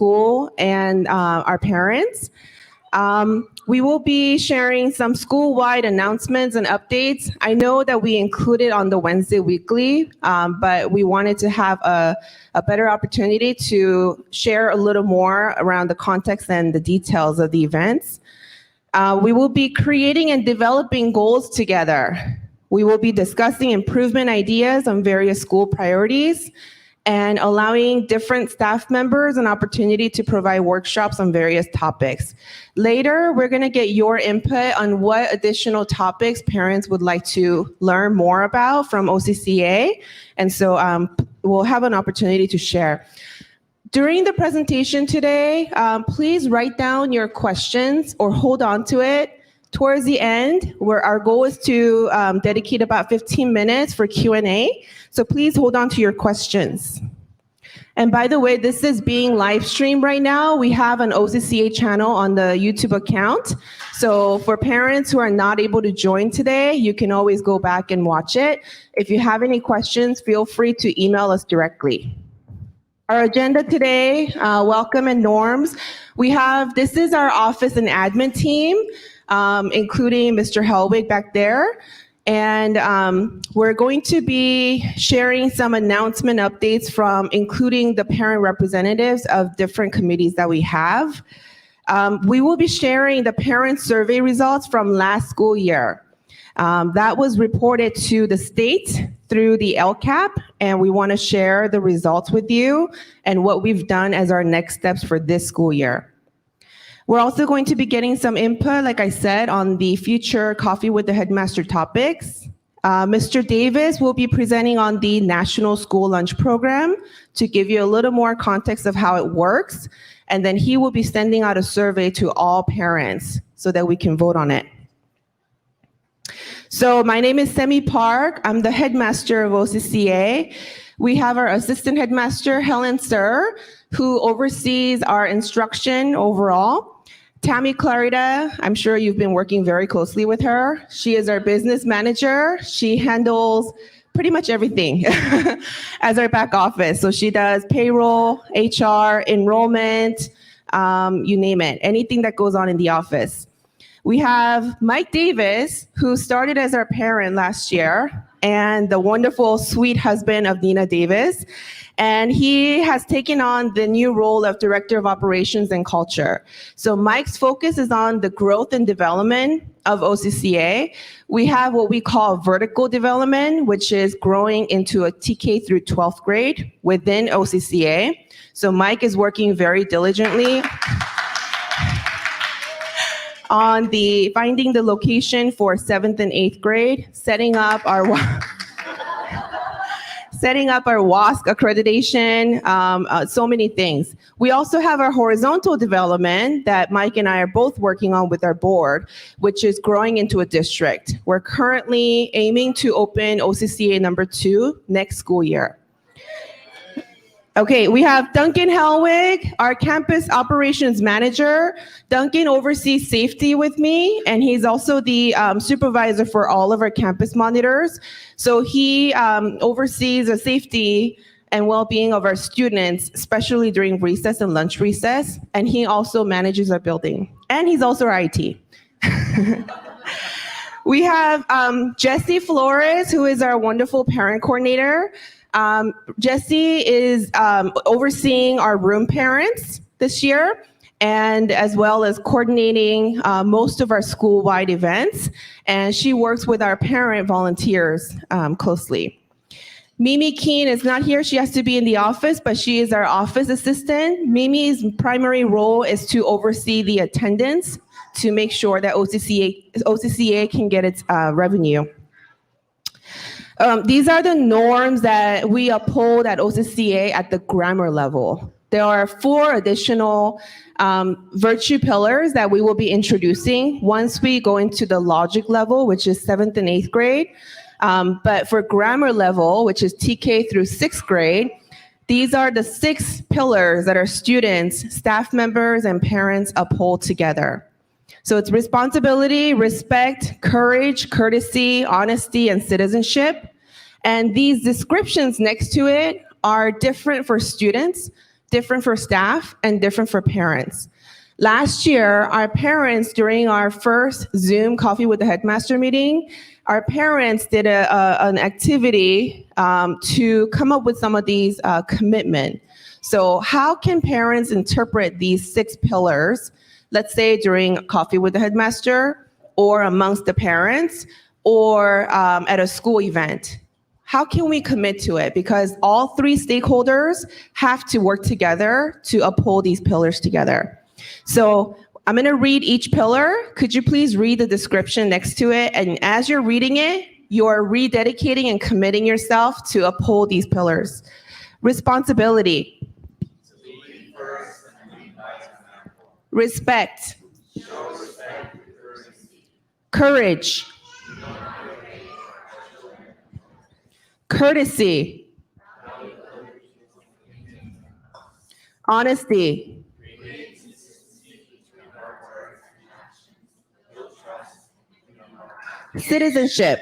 school and our parents. We will be sharing some school-wide announcements and updates. I know that we included on the Wednesday weekly, but we wanted to have a better opportunity to share a little more around the context and the details of the events. We will be creating and developing goals together. We will be discussing improvement ideas on various school priorities and allowing different staff members an opportunity to provide workshops on various topics. Later, we're going to get your input on what additional topics parents would like to learn more about from OCCA. And so we'll have an opportunity to share. During the presentation today, please write down your questions or hold on to it towards the end, where our goal is to dedicate about 15 minutes for Q&A. So please hold on to your questions. And by the way, this is being live streamed right now. We have an OCCA channel on the YouTube account. So for parents who are not able to join today, you can always go back and watch it. If you have any questions, feel free to email us directly. Our agenda today, welcome and norms. This is our office and admin team, including Mr. Helwig back there. And we're going to be sharing some announcement updates from including the parent representatives of different committees that we have. We will be sharing the parent survey results from last school year. That was reported to the state through the LCAP, and we want to share the results with you and what we've done as our next steps for this school year. We're also going to be getting some input, like I said, on the future Coffee with the Headmaster topics. Mr. Davis will be presenting on the National School Lunch Program to give you a little more context of how it works. And then he will be sending out a survey to all parents so that we can vote on it. So my name is Semi Park. I'm the headmaster of OCCA. We have our assistant headmaster, Helen Sir, who oversees our instruction overall. Tammy Clarida, I'm sure you've been working very closely with her. She is our business manager. She handles pretty much everything as our back office. So she does payroll, HR, enrollment, you name it, anything that goes on in the office. We have Mike Davis, who started as our parent last year, and the wonderful, sweet husband of Nina Davis. And he has taken on the new role of Director of Operations and Culture. So Mike's focus is on the growth and development of OCCA. We have what we call vertical development, which is growing into a TK through 12th grade within OCCA. So Mike is working very diligently on finding the location for 7th and 8th grade, setting up our WASC accreditation, so many things. We also have our horizontal development that Mike and I are both working on with our board, which is growing into a district. We're currently aiming to open OCCA number 2 next school year. Okay, we have Duncan Helwig, our campus operations manager. Duncan oversees safety with me, and he's also the supervisor for all of our campus monitors. So he oversees the safety and well-being of our students, especially during recess and lunch recess. And he also manages our building. And he's also our IT. We have Jessie Flores, who is our wonderful parent coordinator. Jessie is overseeing our room parents this year, and as well as coordinating most of our school-wide events. And she works with our parent volunteers closely. Mimi Keene is not here. She has to be in the office, but she is our office assistant. Mimi's primary role is to oversee the attendance to make sure that OCCA can get its revenue. These are the norms that we uphold at OCCA at the grammar level. There are 4 additional virtue pillars that we will be introducing once we go into the logic level, which is 7th and 8th grade. But for grammar level, which is TK through 6th grade, these are the 6 pillars that our students, staff members, and parents uphold together. So it's responsibility, respect, courage, courtesy, honesty, and citizenship. And these descriptions next to it are different for students. different for staff, and different for parents. Last year, our parents, during our first Zoom Coffee with the Headmaster meeting, our parents did an activity to come up with some of these commitment. So how can parents interpret these 6 pillars, let's say during Coffee with the Headmaster, or amongst the parents, or at a school event? How can we commit to it? Because all 3 stakeholders have to work together to uphold these pillars together. So I'm going to read each pillar. Could you please read the description next to it? And as you're reading it, you're rededicating and committing yourself to uphold these pillars. Responsibility. Respect. Courage. Courtesy. Honesty. Citizenship.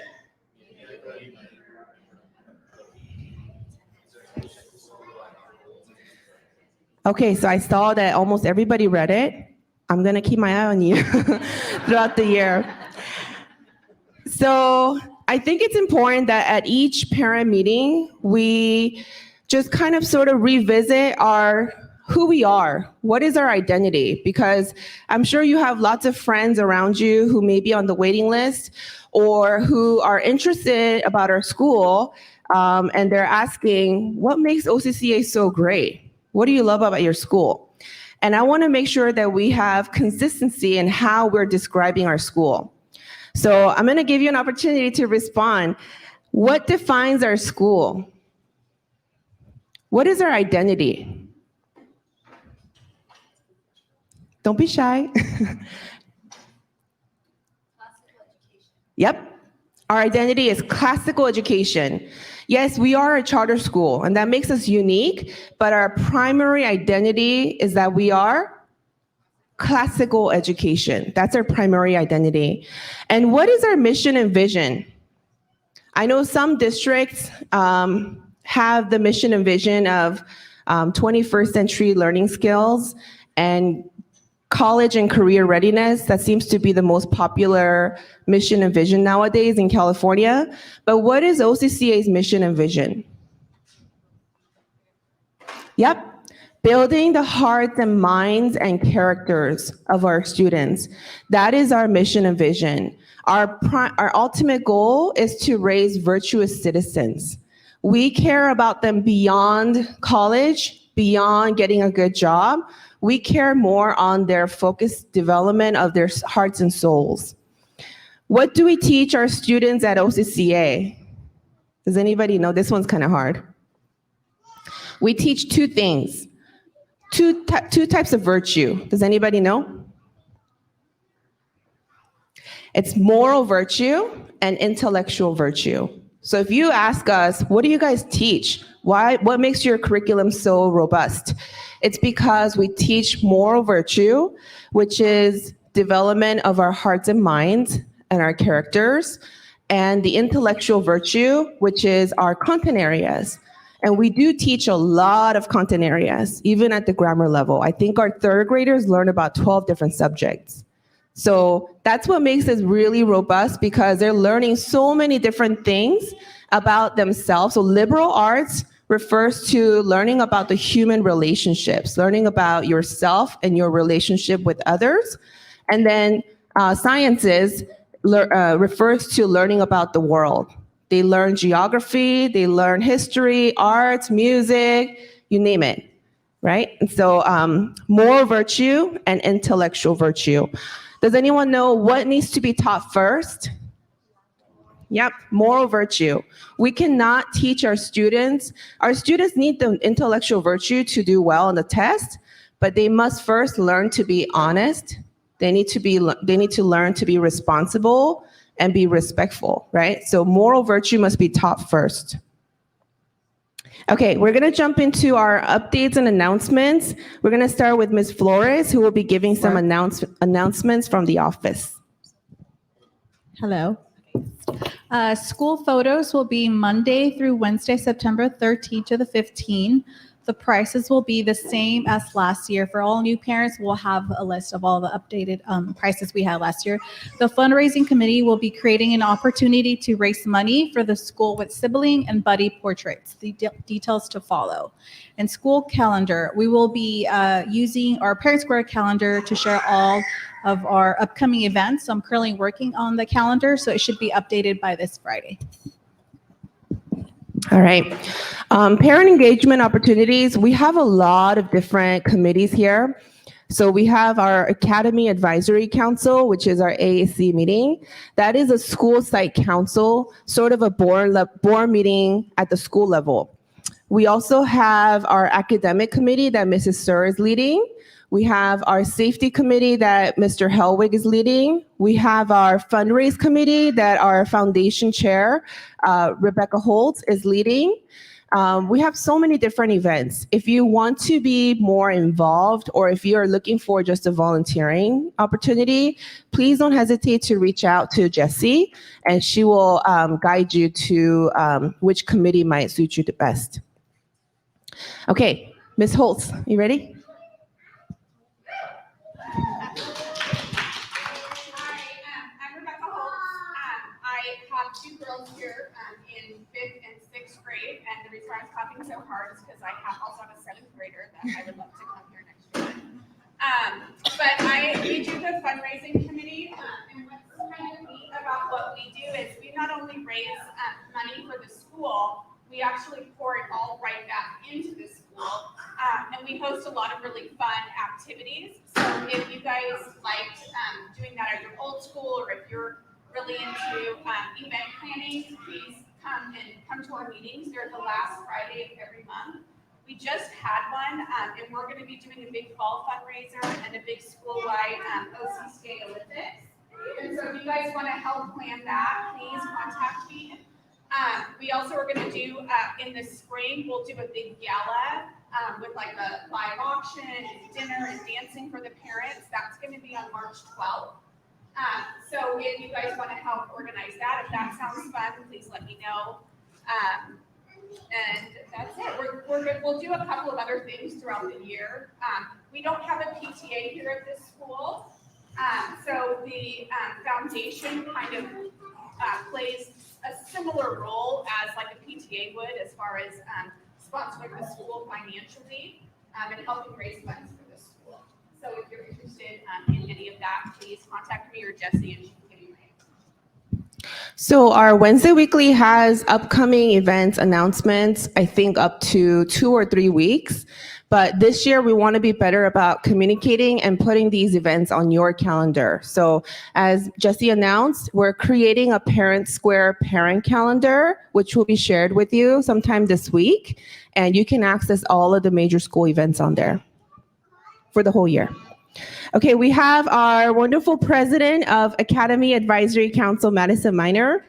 Okay, so I saw that almost everybody read it. I'm gonna keep my eye on you throughout the year. So I think it's important that at each parent meeting, we just kind of sort of revisit who we are. What is our identity? Because I'm sure you have lots of friends around you who may be on the waiting list or who are interested about our school, and they're asking, what makes OCCA so great? What do you love about your school? And I want to make sure that we have consistency in how we're describing our school. So I'm going to give you an opportunity to respond. What defines our school? What is our identity? Don't be shy. Yep. Our identity is classical education. Yes, we are a charter school, and that makes us unique, but our primary identity is that we are classical education. That's our primary identity. And what is our mission and vision? I know some districts have the mission and vision of 21st century learning skills and college and career readiness. That seems to be the most popular mission and vision nowadays in California. But what is OCCA's mission and vision? Yep. Building the hearts and minds and characters of our students. That is our mission and vision. Our ultimate goal is to raise virtuous citizens. We care about them beyond college, beyond getting a good job. We care more on their focused development of their hearts and souls. What do we teach our students at OCCA? Does anybody know? This one's kind of hard. We teach 2 things, two types of virtue. Does anybody know? It's moral virtue and intellectual virtue. So if you ask us, what do you guys teach? What makes your curriculum so robust? It's because we teach moral virtue, which is development of our hearts and minds and our characters, and the intellectual virtue, which is our content areas. And we do teach a lot of content areas, even at the grammar level. I think our 3rd graders learn about 12 different subjects. So that's what makes us really robust, because they're learning so many different things about themselves. So liberal arts refers to learning about the human relationships, learning about yourself and your relationship with others. And then sciences refers to learning about the world. They learn geography, they learn history, arts, music, you name it, right? And so moral virtue and intellectual virtue. Does anyone know what needs to be taught first? Yep, moral virtue. We cannot teach our students need the intellectual virtue to do well on the test, but they must first learn to be honest. They need to learn to be responsible and be respectful, right? So moral virtue must be taught first. Okay, we're gonna jump into our updates and announcements. We're gonna start with Ms. Flores, who will be giving some announcements from the office. Hello. School photos will be Monday through Wednesday, September 13th to the 15th. The prices will be the same as last year. For all new parents, we'll have a list of all the updated prices we had last year. The fundraising committee will be creating an opportunity to raise money for the school with sibling and buddy portraits. The details to follow. And school calendar, we will be using our Parent Square calendar to share all of our upcoming events. So I'm currently working on the calendar, so it should be updated by this Friday. All right. Parent engagement opportunities. We have a lot of different committees here. So we have our Academy Advisory Council, which is our AAC meeting. That is a school site council, sort of a board meeting at the school level. We also have our academic committee that Mrs. Sir is leading. We have our safety committee that Mr. Helwig is leading. We have our fundraise committee that our foundation chair, Rebecca Holtz, is leading. We have so many different events. If you want to be more involved or if you're looking for just a volunteering opportunity, please don't hesitate to reach out to Jessie and she will guide you to which committee might suit you the best. Okay, Ms. Holtz, you ready? I have two girls here in 5th and 6th grade, and the reason I was clapping so hard is because I also have a 7th grader that I would love to come here next year. But we do the fundraising committee, and what's kind of neat about what we do is we not only raise money for the school, we actually pour it all right back into the school, and we host a lot of really fun activities. So if you guys liked doing that at your old school, or if you're really into event planning, please come to our meetings. They're the last Friday of every month. We just had one, and we're going to be doing a big fall fundraiser and a big school-wide OC State Olympics. And so if you guys want to help plan that, please contact me. We also are going to do, in the spring, we'll do a big gala with like a live auction and dinner and dancing for the parents. That's going to be on March 12th. So if you guys want to help organize that, if that sounds fun, please let me know. And that's it. We're good. We'll do a couple of other things throughout the year. We don't have a PTA here at this school. So the foundation kind of plays a similar role as like a PTA would as far as sponsoring the school financially and helping raise funds for the school. So if you're interested in any of that, please contact me or Jessie and she can give you my info. So our Wednesday Weekly has upcoming events announcements, I think up to 2 or 3 weeks. But this year we want to be better about communicating and putting these events on your calendar. So as Jessie announced, we're creating a Parent Square parent calendar, which will be shared with you sometime this week. And you can access all of the major school events on there for the whole year. Okay, we have our wonderful president of Academy Advisory Council, Madison Miner.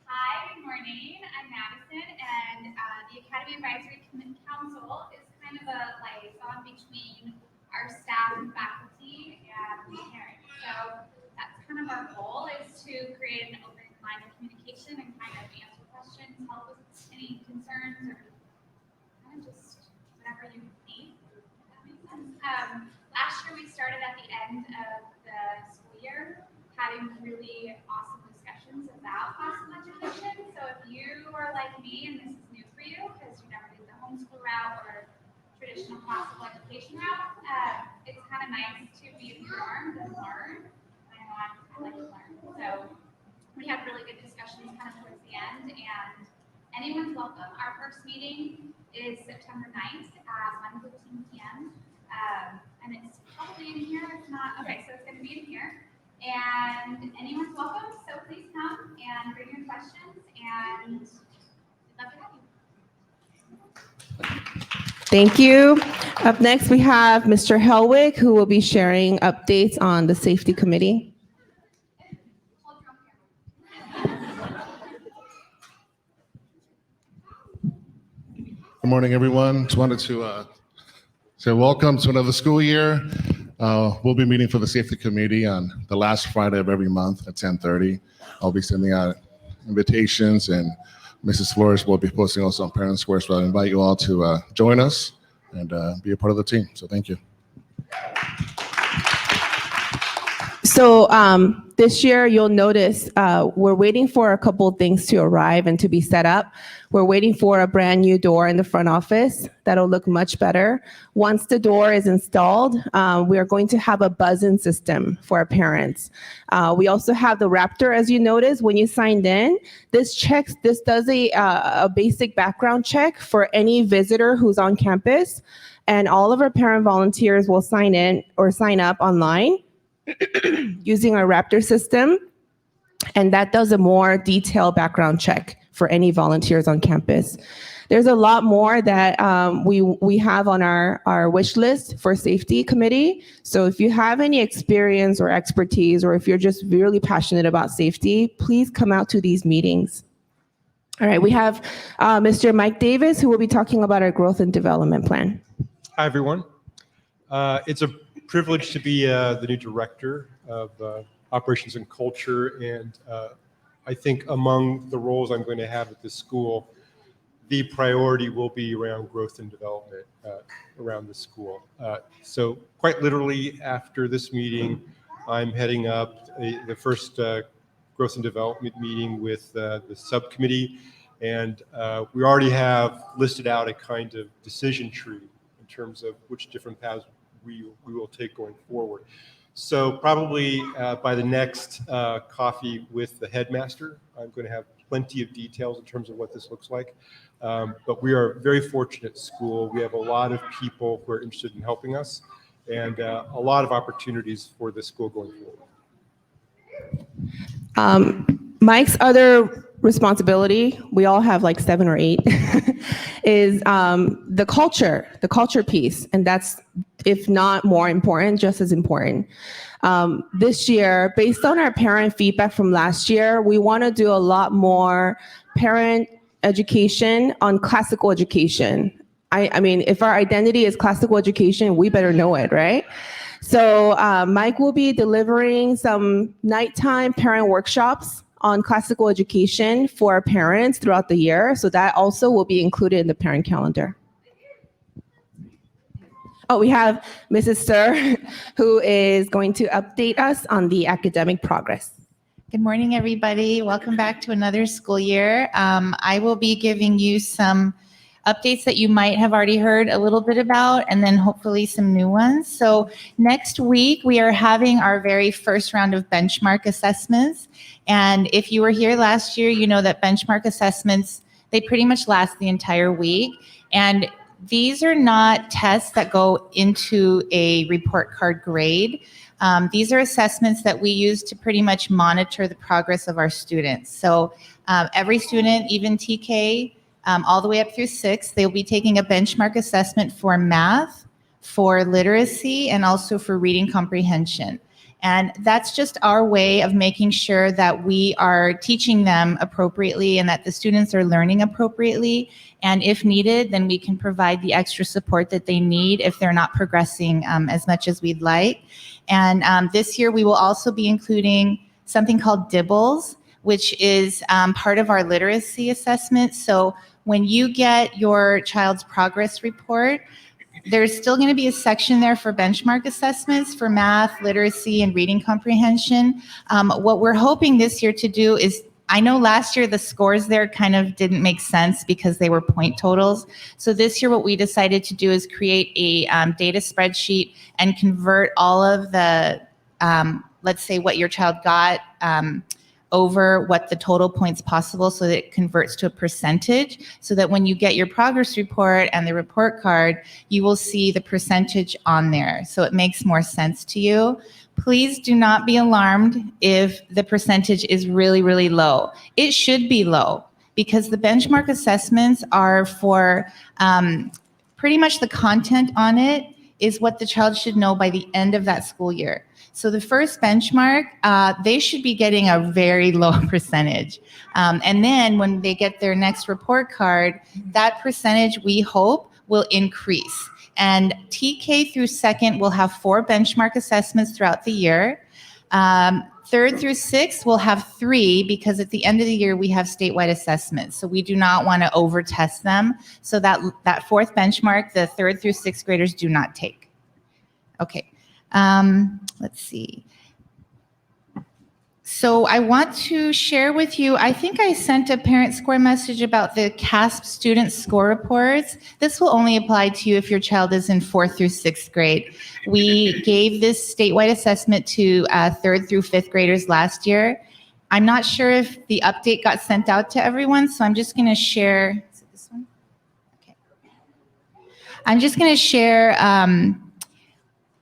Hi, good morning. I'm Madison, and the Academy Advisory Council is kind of a liaison between our staff and faculty and parents. So that's kind of our goal, is to create an open line of communication and kind of answer questions, help with any concerns, or kind of just whatever you need. If that makes sense. Last year we started at the end of the school year having really awesome discussions about classical education. So if you are like me and this is new for you because you never did the homeschool route or traditional classical education route, it's kind of nice to be informed and learn. I know I like to learn. So we had really good discussions kind of towards the end, and anyone's welcome. Our first meeting is September 9th at 1:15 p.m. And it's probably in here, if not, okay, so it's going to be in here. And anyone's welcome, so please come and bring your questions, and we'd love to have you. Thank you. Up next, we have Mr. Helwig, who will be sharing updates on the safety committee. Good morning, everyone. Just wanted to say welcome to another school year. We'll be meeting for the safety committee on the last Friday of every month at 10:30. I'll be sending out invitations, and Mrs. Flores will be posting also on Parent Square. So I invite you all to join us and be a part of the team. So thank you. So this year, you'll notice we're waiting for a couple of things to arrive and to be set up. We're waiting for a brand new door in the front office that'll look much better. Once the door is installed, we are going to have a buzz-in system for our parents. We also have the Raptor, as you notice, when you signed in. This does a basic background check for any visitor who's on campus, and all of our parent volunteers will sign in or sign up online using our Raptor system, and that does a more detailed background check for any volunteers on campus. There's a lot more that we have on our wish list for safety committee. So if you have any experience or expertise, or if you're just really passionate about safety, please come out to these meetings. All right, we have Mr. Mike Davis, who will be talking about our growth and development plan. Hi, everyone. It's a privilege to be the new director of operations and culture, and I think among the roles I'm going to have at this school, the priority will be around growth and development around the school. So quite literally, after this meeting, I'm heading up the first growth and development meeting with the subcommittee, and we already have listed out a kind of decision tree in terms of which different paths we will take going forward. So probably by the next coffee with the headmaster, I'm going to have plenty of details in terms of what this looks like. But we are a very fortunate school. We have a lot of people who are interested in helping us, and a lot of opportunities for the school going forward. Mike's other responsibility, we all have like 7 or 8, is the culture piece. And that's, if not more important, just as important. This year, based on our parent feedback from last year, we want to do a lot more parent education on classical education. I mean, if our identity is classical education, we better know it, right? So Mike will be delivering some nighttime parent workshops on classical education for our parents throughout the year. So that also will be included in the parent calendar. Oh, we have Mrs. Sir, who is going to update us on the academic progress. Good morning, everybody. Welcome back to another school year. I will be giving you some updates that you might have already heard a little bit about, and then hopefully some new ones. So next week, we are having our very first round of benchmark assessments. And if you were here last year, you know that benchmark assessments, they pretty much last the entire week. And these are not tests that go into a report card grade. These are assessments that we use to pretty much monitor the progress of our students. So every student, even TK, all the way up through 6th, they'll be taking a benchmark assessment for math, for literacy, and also for reading comprehension. And that's just our way of making sure that we are teaching them appropriately and that the students are learning appropriately. And if needed, then we can provide the extra support that they need if they're not progressing as much as we'd like. And this year, we will also be including something called DIBBLES, which is part of our literacy assessment. So when you get your child's progress report, there's still going to be a section there for benchmark assessments for math, literacy, and reading comprehension. What we're hoping this year to do is, I know last year the scores there kind of didn't make sense because they were point totals. So this year what we decided to do is create a data spreadsheet and convert all of the, let's say what your child got, over what the total points possible, so that it converts to a percentage, so that when you get your progress report and the report card, you will see the percentage on there. So it makes more sense to you. Please do not be alarmed if the percentage is really, really low. It should be low because the benchmark assessments are for pretty much the content on it is what the child should know by the end of that school year. So the first benchmark, they should be getting a very low percentage. And then when they get their next report card, that percentage, we hope, will increase. And TK through second will have 4 benchmark assessments throughout the year. Third through sixth will have 3 because at the end of the year we have statewide assessments. So we do not want to over test them. So that 4th benchmark, the 3rd through 6th graders do not take. Okay, let's see. So I want to share with you, I think I sent a parent score message about the CAASPP student score reports. This will only apply to you if your child is in 4th through 6th grade. We gave this statewide assessment to 3rd through 5th graders last year. I'm not sure if the update got sent out to everyone, so I'm just going to share. Is it this one? Okay. I'm just going to share.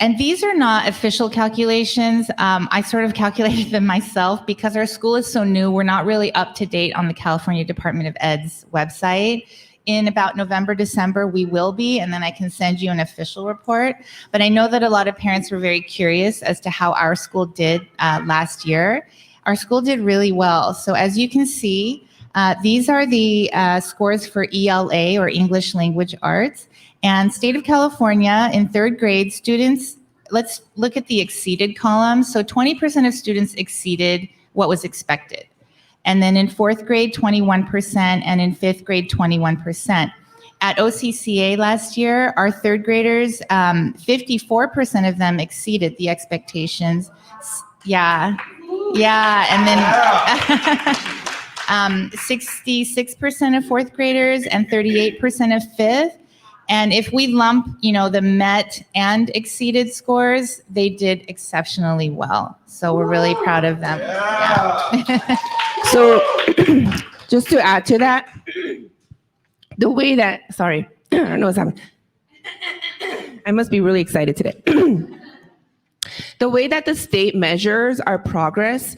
And these are not official calculations. I sort of calculated them myself because our school is so new. We're not really up to date on the California Department of Ed's website. In about November, December, we will be, and then I can send you an official report. But I know that a lot of parents were very curious as to how our school did last year. Our school did really well. So as you can see, these are the scores for ELA, or English Language Arts. And state of California, in 3rd grade, students, let's look at the exceeded column. So 20% of students exceeded what was expected. And then in 4th grade, 21%, and in 5th grade, 21%. At OCCA last year, our 3rd graders, 54% of them exceeded the expectations. Yeah, and then 66% of 4th graders and 38% of 5th. And if we lump, the met and exceeded scores, they did exceptionally well. So we're really proud of them. Yeah. So just to add to that, the way that, sorry, I don't know what's happening. I must be really excited today. The way that the state measures our progress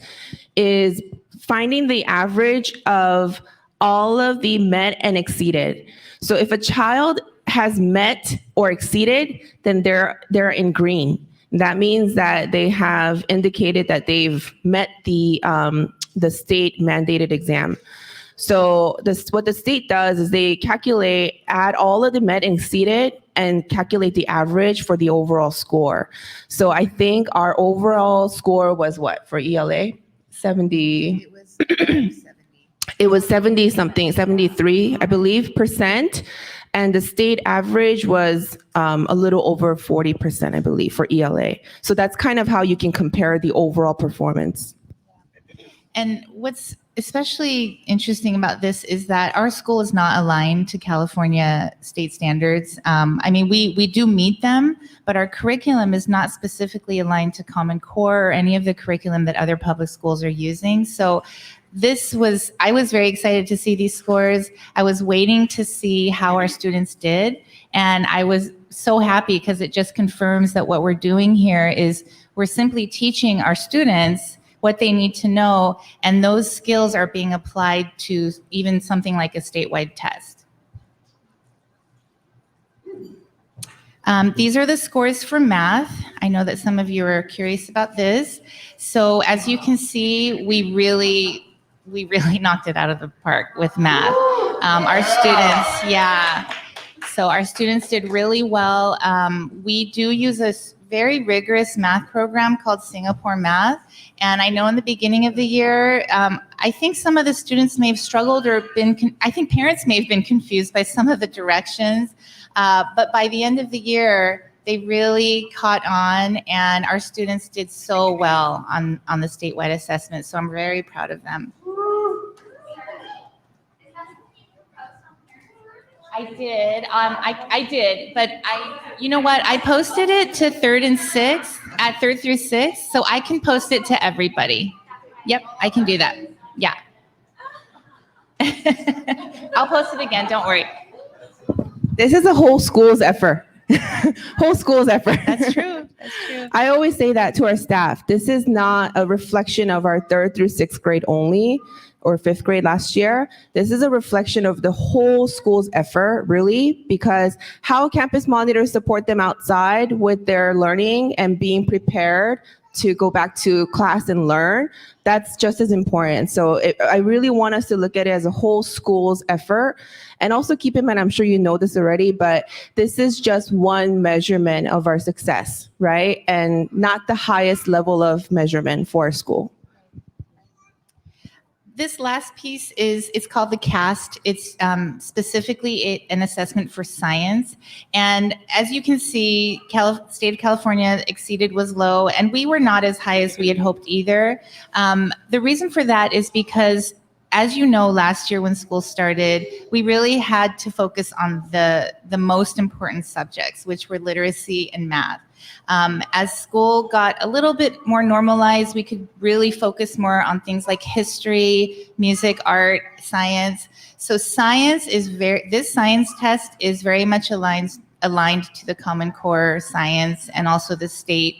is finding the average of all of the met and exceeded. So if a child has met or exceeded, then they're in green. That means that they have indicated that they've met the state mandated exam. So what the state does is they add all of the met and exceeded and calculate the average for the overall score. So I think our overall score was what for ELA? 70. It was 70 something, 73, I believe, %. And the state average was a little over 40%, I believe, for ELA. So that's kind of how you can compare the overall performance. And what's especially interesting about this is that our school is not aligned to California state standards. We do meet them, but our curriculum is not specifically aligned to Common Core or any of the curriculum that other public schools are using. So I was very excited to see these scores. I was waiting to see how our students did. And I was so happy because it just confirms that what we're doing here is we're simply teaching our students what they need to know. And those skills are being applied to even something like a statewide test. These are the scores for math. I know that some of you are curious about this. So as you can see, we really knocked it out of the park with math. Our students, so our students did really well. We do use a very rigorous math program called Singapore Math. And I know in the beginning of the year, I think some of the students may have struggled or I think parents may have been confused by some of the directions. But by the end of the year, they really caught on, and our students did so well on the statewide assessment. So I'm very proud of them. I did. I did, but you know what? I posted it to 3rd and 6th, at 3rd through 6th, so I can post it to everybody. Yep, I can do that. Yeah. I'll post it again. Don't worry. This is a whole school's effort. Whole school's effort. That's true. That's true. I always say that to our staff. This is not a reflection of our 3rd through 6th grade only, or 5th grade last year. This is a reflection of the whole school's effort, really, because how campus monitors support them outside with their learning and being prepared to go back to class and learn, that's just as important. So I really want us to look at it as a whole school's effort. And also keep in mind, I'm sure you know this already, but this is just one measurement of our success, right? And not the highest level of measurement for a school. This last piece it's called the CAASPP. It's specifically an assessment for science. And as you can see, state of California was low, and we were not as high as we had hoped either. The reason for that is because, as you know, last year when school started, we really had to focus on the most important subjects, which were literacy and math. As school got a little bit more normalized, we could really focus more on things like history, music, art, science. So this science test is very much aligned to the Common Core science and also the state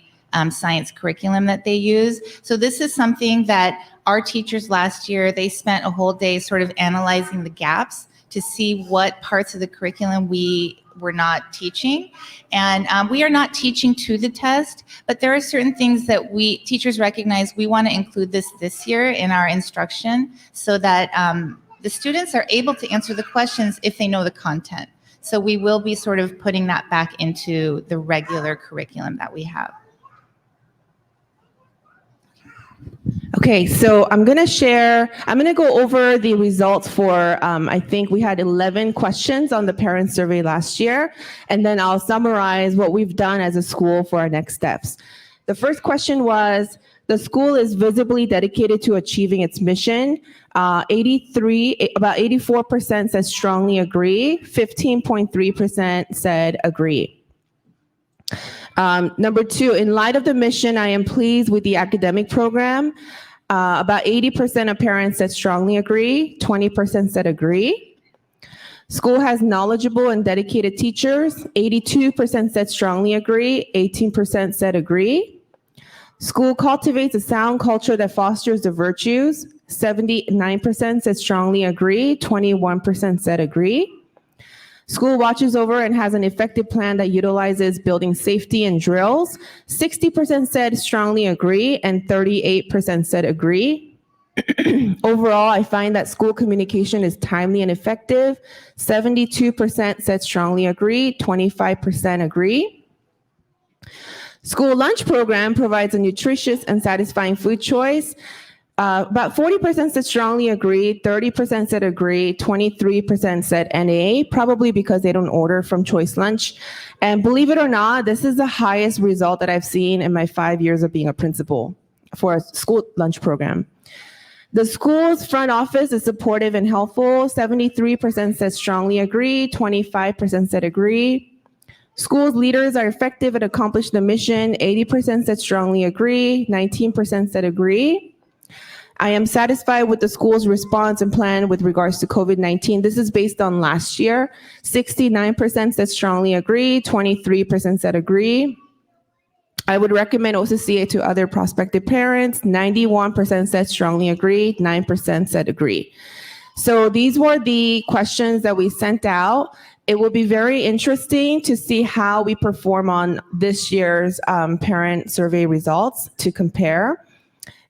science curriculum that they use. So this is something that our teachers last year, they spent a whole day sort of analyzing the gaps to see what parts of the curriculum we were not teaching. And we are not teaching to the test, but there are certain things that teachers recognize we want to include this year in our instruction so that the students are able to answer the questions if they know the content. So we will be sort of putting that back into the regular curriculum that we have. Okay, so I'm going to go over the results for, I think we had 11 questions on the parent survey last year, and then I'll summarize what we've done as a school for our next steps. The first question was, the school is visibly dedicated to achieving its mission. About 84% said strongly agree, 15.3% said agree. Number two, in light of the mission, I am pleased with the academic program. About 80% of parents said strongly agree, 20% said agree. School has knowledgeable and dedicated teachers. 82% said strongly agree, 18% said agree. School cultivates a sound culture that fosters the virtues. 79% said strongly agree, 21% said agree. School watches over and has an effective plan that utilizes building safety and drills. 60% said strongly agree and 38% said agree. Overall, I find that school communication is timely and effective. 72% said strongly agree, 25% agree. School lunch program provides a nutritious and satisfying food choice. About 40% said strongly agree, 30% said agree, 23% said NA, probably because they don't order from Choice Lunch. And believe it or not, this is the highest result that I've seen in my 5 years of being a principal for a school lunch program. The school's front office is supportive and helpful. 73% said strongly agree, 25% said agree. Schools leaders are effective and accomplish the mission. 80% said strongly agree, 19% said agree. I am satisfied with the school's response and plan with regards to COVID-19. This is based on last year. 69% said strongly agree, 23% said agree. I would recommend OCCA to other prospective parents. 91% said strongly agree, 9% said agree. So these were the questions that we sent out. It will be very interesting to see how we perform on this year's parent survey results to compare.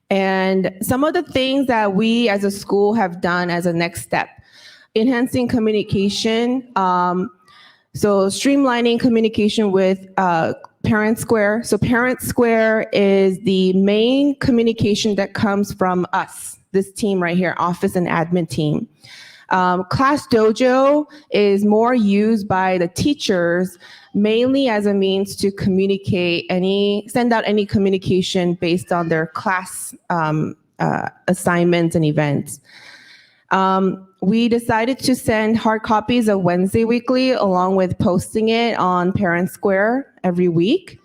And some of the things that we as a school have done as a next step: enhancing communication, so streamlining communication with Parent Square. So Parent Square is the main communication that comes from us, this team right here, office and admin team. Class Dojo is more used by the teachers mainly as a means to send out any communication based on their class assignments and events. We decided to send hard copies of Wednesday Weekly along with posting it on Parent Square every week.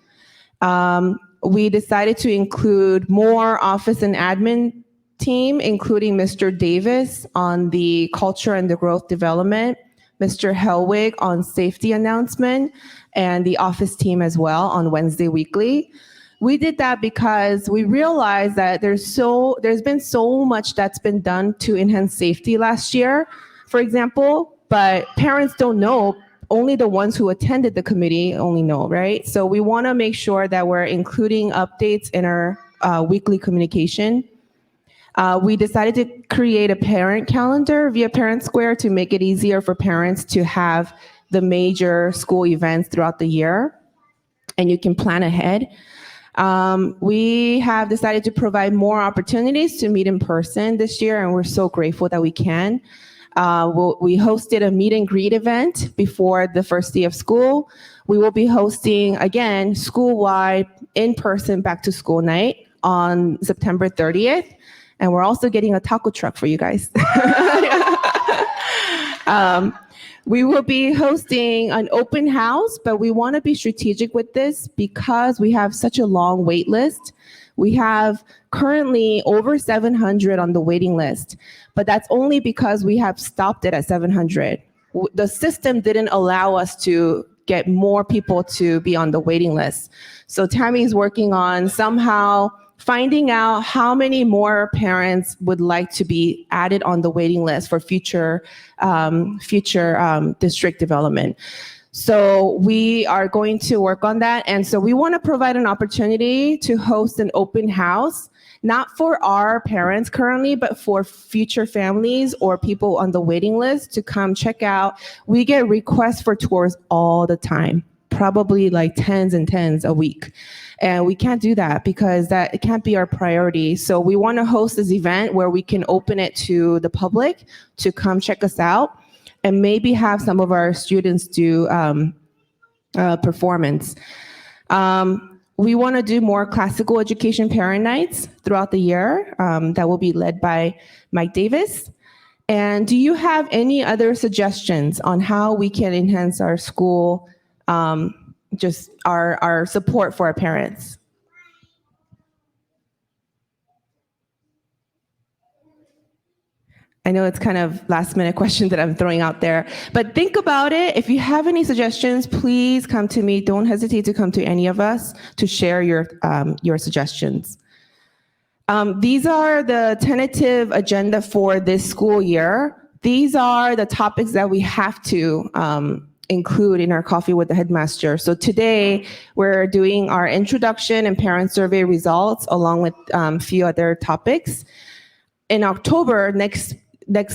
We decided to include more office and admin team, including Mr. Davis on the culture and the growth development, Mr. Helwig on safety announcement, and the office team as well on Wednesday Weekly. We did that because we realized that there's been so much that's been done to enhance safety last year, for example, but parents don't know only the ones who attended the committee only know, right? So we want to make sure that we're including updates in our weekly communication. We decided to create a parent calendar via Parent Square to make it easier for parents to have the major school events throughout the year, and you can plan ahead. We have decided to provide more opportunities to meet in person this year, and we're so grateful that we can. We hosted a meet and greet event before the first day of school. We will be hosting, again, school-wide, in-person back-to-school night on September 30th. And we're also getting a taco truck for you guys. We will be hosting an open house, but we want to be strategic with this because we have such a long wait list. We have currently over 700 on the waiting list, but that's only because we have stopped it at 700. The system didn't allow us to get more people to be on the waiting list. So Tammy's working on somehow finding out how many more parents would like to be added on the waiting list for future district development. So we are going to work on that. And so we want to provide an opportunity to host an open house, not for our parents currently, but for future families or people on the waiting list to come check out. We get requests for tours all the time, probably like tens and tens a week. And we can't do that because it can't be our priority. So we want to host this event where we can open it to the public to come check us out and maybe have some of our students do performance. We want to do more classical education parent nights throughout the year that will be led by Mike Davis. And do you have any other suggestions on how we can enhance our school just our support for our parents? I know it's kind of last minute question that I'm throwing out there, but think about it. If you have any suggestions, please come to me. Don't hesitate to come to any of us to share your suggestions. These are the tentative agenda for this school year. These are the topics that we have to include in our coffee with the headmaster. So today we're doing our introduction and parent survey results along with a few other topics. In October, next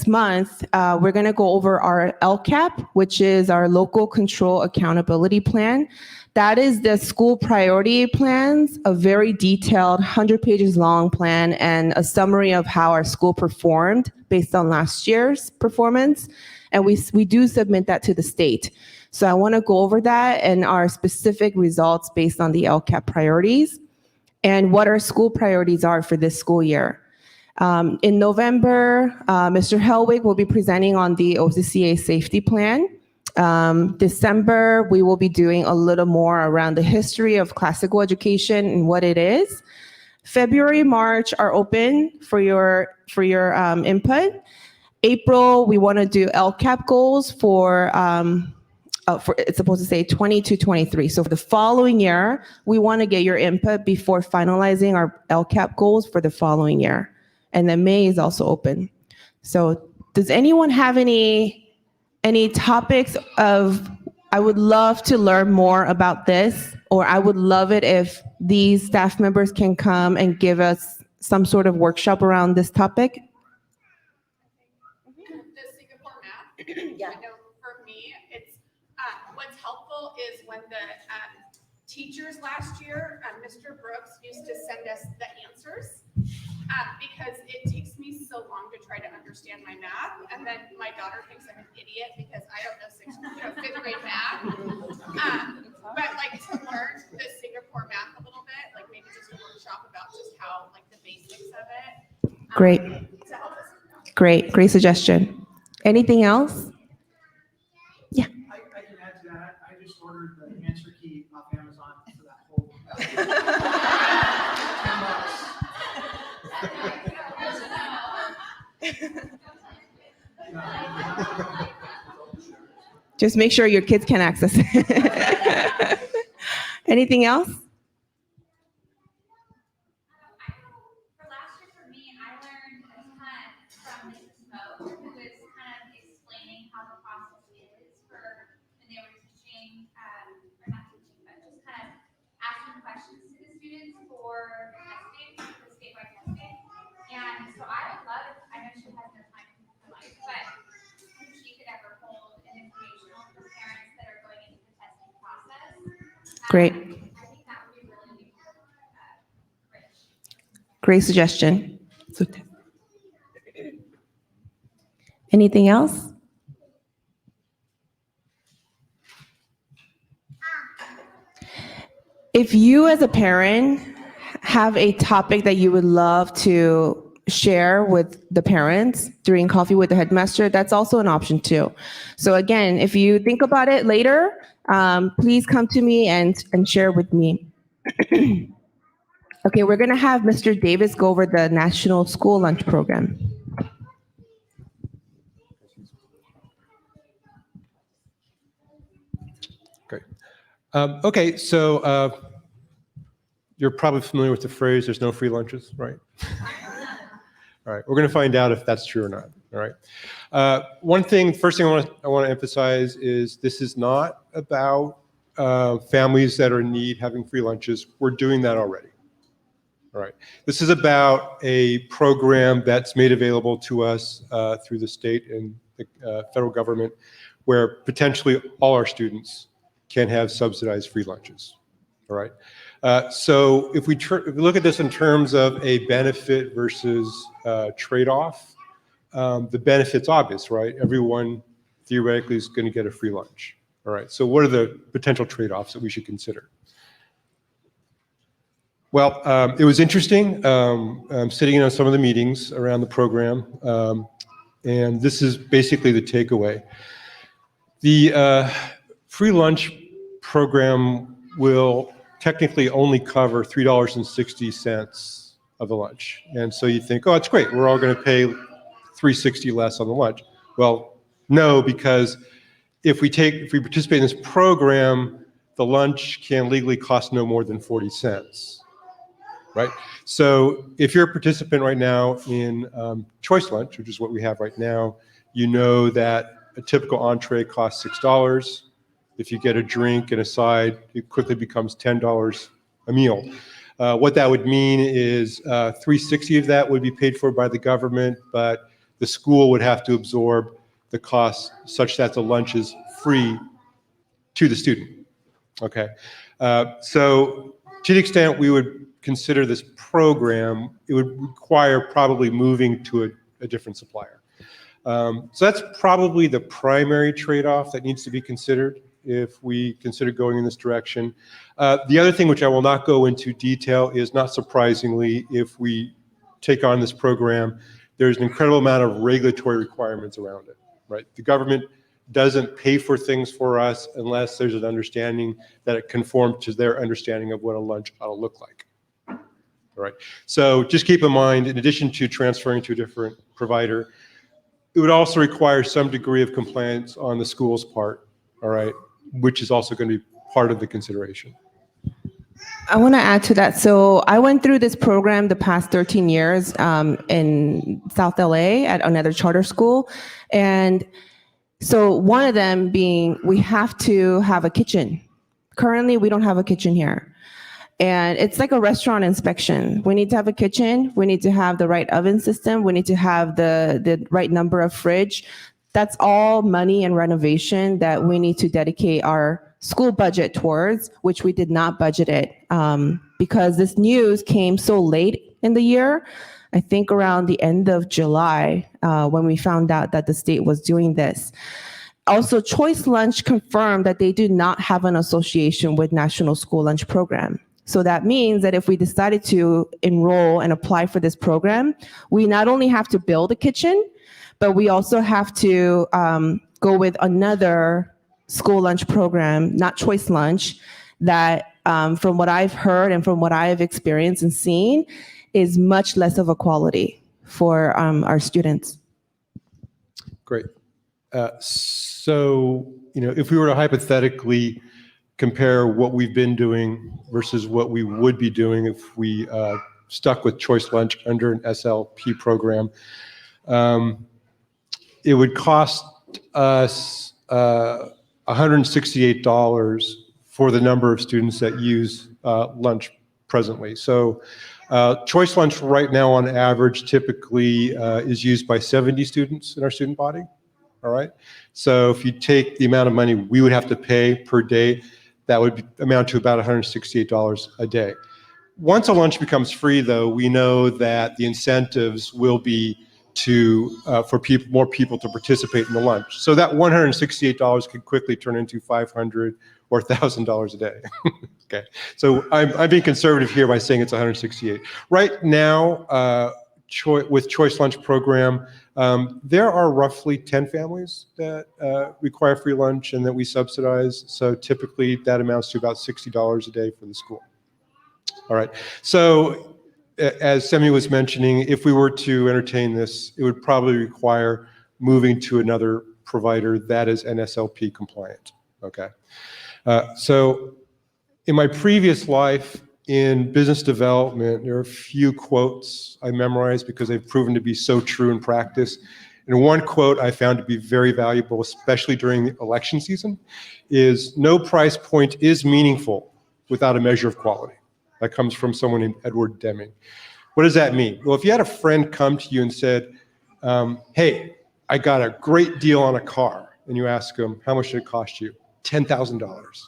month, we're going to go over our LCAP, which is our Local Control Accountability Plan. That is the school priority plans, a very detailed 100 pages long plan and a summary of how our school performed based on last year's performance. And we do submit that to the state. So I want to go over that and our specific results based on the LCAP priorities and what our school priorities are for this school year. In November, Mr. Helwig will be presenting on the OCCA safety plan. December, we will be doing a little more around the history of classical education and what it is. February, March are open for your input. April, we want to do LCAP goals for it's supposed to say 20 to 23. So for the following year, we want to get your input before finalizing our LCAP goals for the following year. And then May is also open. So does anyone have any topics of, I would love to learn more about this, or I would love it if these staff members can come and give us some sort of workshop around this topic? The Singapore math. Yeah. I know for me, it's what's helpful is when the teachers last year, Mr. Brooks used to send us the answers because it takes me so long to try to understand my math, and then my daughter thinks I'm an idiot because I don't know fifth grade math. But like to learn the Singapore math a little bit, like maybe just a workshop about just how like the basics of it. Great. To help us. Great suggestion. Anything else? Yeah. I can add to that. I just ordered the answer key off Amazon for that whole. Just make sure your kids can access it. Anything else? For last year for me, I learned a ton from Mrs. Moe, who was kind of explaining how the process is for when they were for testing, for statewide testing. And so I would love, I know she has no time in her life, but if she could ever hold an informational for parents that are going into the testing process. Great. I think that would be really rich. Great suggestion. So, anything else? If you as a parent have a topic that you would love to share with the parents during coffee with the headmaster, that's also an option too. So again, if you think about it later, please come to me and share with me. Okay, we're gonna have Mr. Davis go over the National School Lunch Program. Great. Okay, so you're probably familiar with the phrase, there's no free lunches, right? All right, we're going to find out if that's true or not, all right? First thing I want to emphasize is this is not about families that are in need having free lunches. We're doing that already, all right? This is about a program that's made available to us through the state and the federal government where potentially all our students can have subsidized free lunches, all right? So if we look at this in terms of a benefit versus trade-off, the benefit's obvious, right? Everyone theoretically is going to get a free lunch, all right? So what are the potential trade-offs that we should consider? Well, it was interesting. I'm sitting in on some of the meetings around the program, and this is basically the takeaway. The free lunch program will technically only cover $3.60 of the lunch. And so you think, oh, it's great. We're all going to pay $3.60 less on the lunch. Well, no, because if we participate in this program, the lunch can legally cost no more than 40 cents, right? So if you're a participant right now in choice lunch, which is what we have right now, you know that a typical entree costs $6. If you get a drink and a side, it quickly becomes $10 a meal. What that would mean is $3.60 of that would be paid for by the government, but the school would have to absorb the cost such that the lunch is free to the student. Okay, so to the extent we would consider this program, it would require probably moving to a different supplier. So that's probably the primary trade-off that needs to be considered if we consider going in this direction. The other thing, which I will not go into detail, is not surprisingly, if we take on this program, there's an incredible amount of regulatory requirements around it, right? The government doesn't pay for things for us unless there's an understanding that it conforms to their understanding of what a lunch ought to look like. All right, so just keep in mind, in addition to transferring to a different provider, it would also require some degree of compliance on the school's part, all right, which is also going to be part of the consideration. I want to add to that. So I went through this program the past 13 years in South LA at another charter school. And so one of them being, we have to have a kitchen. Currently, we don't have a kitchen here. And it's like a restaurant inspection. We need to have a kitchen. We need to have the right oven system. We need to have the right number of fridge. That's all money and renovation that we need to dedicate our school budget towards, which we did not budget it because this news came so late in the year. I think around the end of July when we found out that the state was doing this. Also, Choice Lunch confirmed that they do not have an association with National School Lunch Program. So that means that if we decided to enroll and apply for this program, we not only have to build a kitchen, but we also have to go with another school lunch program, not Choice Lunch, that from what I've heard and from what I've experienced and seen is much less of a quality for our students. Great. So, if we were to hypothetically compare what we've been doing versus what we would be doing if we stuck with Choice Lunch under an SLP program, it would cost us $168 for the number of students that use lunch presently. So choice lunch right now on average typically is used by 70 students in our student body. All right. So if you take the amount of money we would have to pay per day, that would amount to about $168 a day. Once a lunch becomes free, though, we know that the incentives will be for more people to participate in the lunch. So that $168 could quickly turn into $500 or $1,000 a day. Okay, so I'm being conservative here by saying it's 168. Right now, with Choice Lunch program, there are roughly 10 families that require free lunch and that we subsidize. So typically that amounts to about $60 a day for the school. All right, so as Semi was mentioning, if we were to entertain this, it would probably require moving to another provider that is NSLP compliant. Okay, so in my previous life in business development, there are a few quotes I memorized because they've proven to be so true in practice. And one quote I found to be very valuable, especially during the election season, is "No price point is meaningful without a measure of quality." That comes from someone named Edward Deming. What does that mean? Well, if you had a friend come to you and said, hey, I got a great deal on a car, and you ask them, how much did it cost you? $10,000.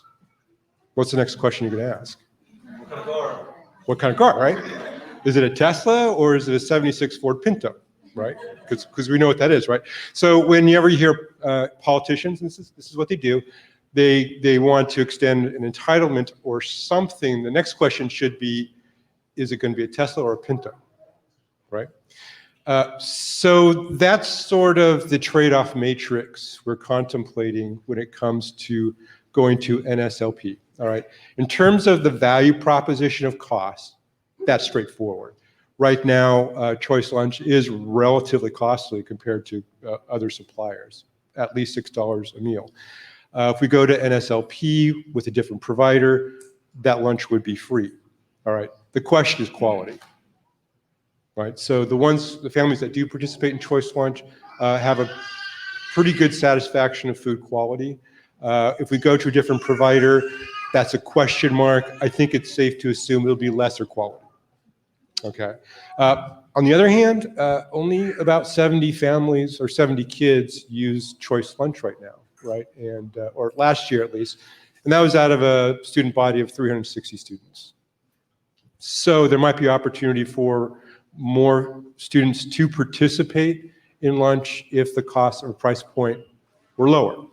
What's the next question you're going to ask? What kind of car? What kind of car, right? Is it a Tesla or is it a 76 Ford Pinto, right? Because we know what that is, right? So whenever you hear politicians, and this is what they do, they want to extend an entitlement or something. The next question should be, is it going to be a Tesla or a Pinto, right? So that's sort of the trade-off matrix we're contemplating when it comes to going to NSLP, all right? In terms of the value proposition of cost, that's straightforward. Right now, Choice Lunch is relatively costly compared to other suppliers, at least $6 a meal. If we go to NSLP with a different provider, that lunch would be free, all right? The question is quality, right? So the families that do participate in Choice Lunch have a pretty good satisfaction of food quality. If we go to a different provider, that's a question mark. I think it's safe to assume it'll be lesser quality, okay? On the other hand, only about 70 families or 70 kids use Choice Lunch right now, right? And or last year at least, and that was out of a student body of 360 students. So there might be opportunity for more students to participate in lunch if the cost or price point were lower.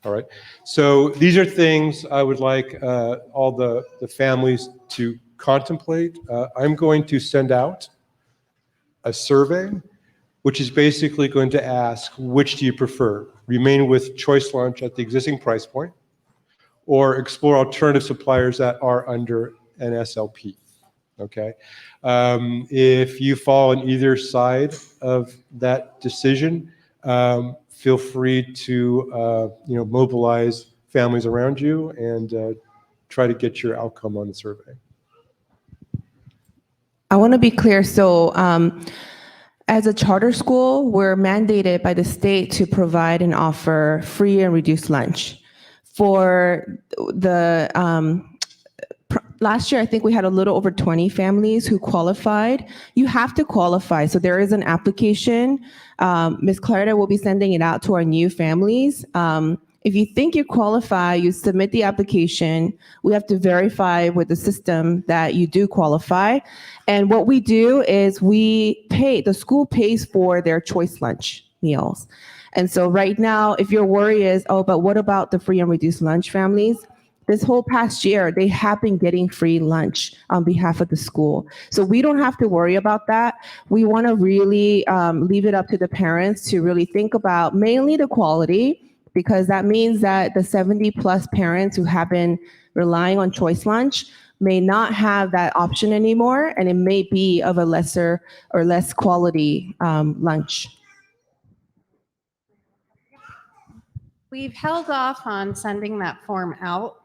All right. So these are things I would like all the families to contemplate. I'm going to send out a survey, which is basically going to ask, which do you prefer? Remain with Choice Lunch at the existing price point, or explore alternative suppliers that are under NSLP. Okay. If you fall on either side of that decision, feel free to mobilize families around you and try to get your outcome on the survey. I want to be clear. So as a charter school, we're mandated by the state to provide and offer free and reduced lunch. For the last year, I think we had a little over 20 families who qualified. You have to qualify. So there is an application. Ms. Clarita will be sending it out to our new families. If you think you qualify, you submit the application. We have to verify with the system that you do qualify. And what we do is the school pays for their Choice Lunch meals. And so right now, if your worry is, oh, but what about the free and reduced lunch families? This whole past year, they have been getting free lunch on behalf of the school. So we don't have to worry about that. We want to really leave it up to the parents to really think about mainly the quality, because that means that the 70 plus parents who have been relying on Choice Lunch may not have that option anymore, and it may be of a lesser or less quality lunch. We've held off on sending that form out.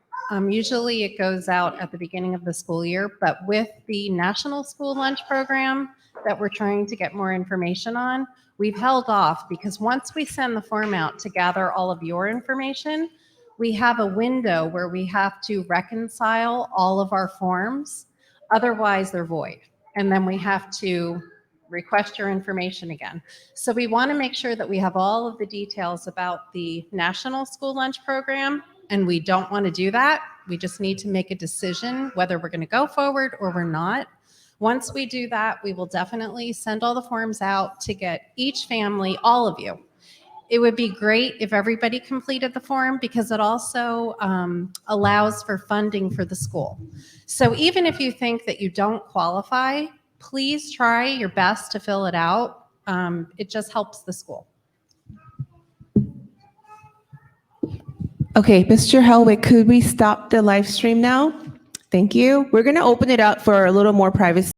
Usually it goes out at the beginning of the school year, but with the National School Lunch Program that we're trying to get more information on, we've held off because once we send the form out to gather all of your information, we have a window where we have to reconcile all of our forms Otherwise, they're void. And then we have to request your information again. So we want to make sure that we have all of the details about the National School Lunch Program, and we don't want to do that. We just need to make a decision whether we're going to go forward or we're not. Once we do that, we will definitely send all the forms out to get each family, all of you. It would be great if everybody completed the form because it also allows for funding for the school. So even if you think that you don't qualify, please try your best to fill it out. It just helps the school. Okay, Mr. Helwig, could we stop the live stream now? Thank you. We're going to open it up for a little more privacy.